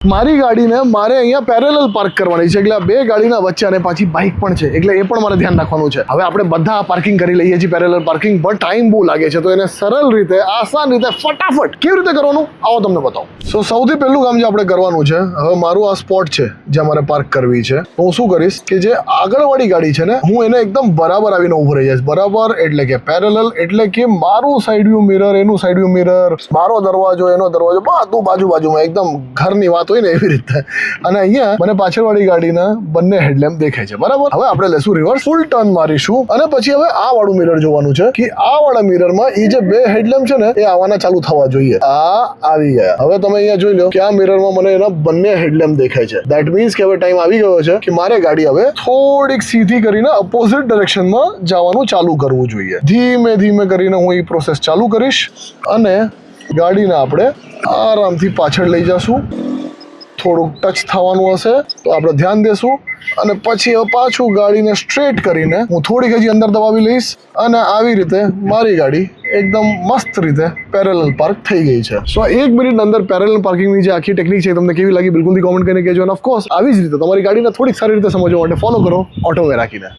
મારી ગાડીને મારે અહીંયા પેરેલલ પાર્ક કરવાની છે, એટલે આ બે ગાડીના વચ્ચે અને પાછી બાઇક પણ છે, એટલે એ પણ મારે ધ્યાન રાખવાનું છે. હવે આપણે બધા પાર્કિંગ કરી લઈએ છીએ પેરેલલ પાર્કિંગ, પણ ટાઈમ બહુ લાગે છે, તો એને સરળ રીતે, આસાન રીતે, ફટાફટ કેવી રીતે કરવાનું આવો તમને બતાવું. સો સૌથી પહેલું કામ જે આપણે કરવાનું છે, હવે મારું આ સ્પોટ છે જ્યાં મારે પાર્ક કરવી છે, તો હું શું કરીશ કે જે આગળવાળી ગાડી છે ને, હું એને એકદમ બરાબર આવીને ઉભો રહી જઈશ. બરાબર એટલે કે પેરેલલ, એટલે કે મારું સાઈડ વ્યૂ મિરર, એનું સાઈડ વ્યૂ મિરર, મારો દરવાજો, એનો દરવાજો, બધું બાજુમાં એકદમ ઘરની વાત હોય ને એવી રીતે. અને અહીંયા મને પાછળવાળી ગાડીના બંને હેડલેમ્પ દેખાય છે. બરાબર, હવે આપણે લેશું રિવર્સ, ફૂલ ટર્ન મારીશું, અને પછી હવે આ વાળું મિરર જોવાનું છે કે આ વાળા મિરરમાં એ જે બે હેડલેમ્પ છે ને એ આવવાના ચાલુ થવા જોઈએ. આ આવી ગયા. હવે તમે અહીંયા જોઈ લો કે આ મિરરમાં મને એના બંને હેડલેમ્પ દેખાય છે. દેટ મીન્સ કે હવે ટાઈમ આવી ગયો છે કે મારે ગાડી હવે થોડીક સીધી કરીને અપોઝિટ ડાયરેક્શનમાં જવાનું ચાલુ કરવું જોઈએ. ધીમે ધીમે કરીને હું એ પ્રોસેસ ચાલુ કરીશ અને ગાડીને આપણે આરામથી પાછળ લઈ જશું. થોડુંક ટચ થવાનું હશે તો આપણે ધ્યાન દેશું, અને પછી પાછું ગાડીને સ્ટ્રેટ કરીને હું થોડીક હજી અંદર દબાવી લઈશ, અને આવી રીતે મારી ગાડી એકદમ મસ્ત રીતે પેરેલલ પાર્ક થઈ ગઈ છે. સો 1 મિનિટ અંદર પેરેલલ પાર્કિંગની જે આખી ટેકનિક છે તમને કેવી લાગી બિલકુલથી કોમેન્ટ કરીને કહેજો. અને ઓફકોર્સ આવી જ રીતે તમારી ગાડીને થોડીક સારી રીતે સમજવા માટે ફોલો કરો ઓટોવે રાખીને.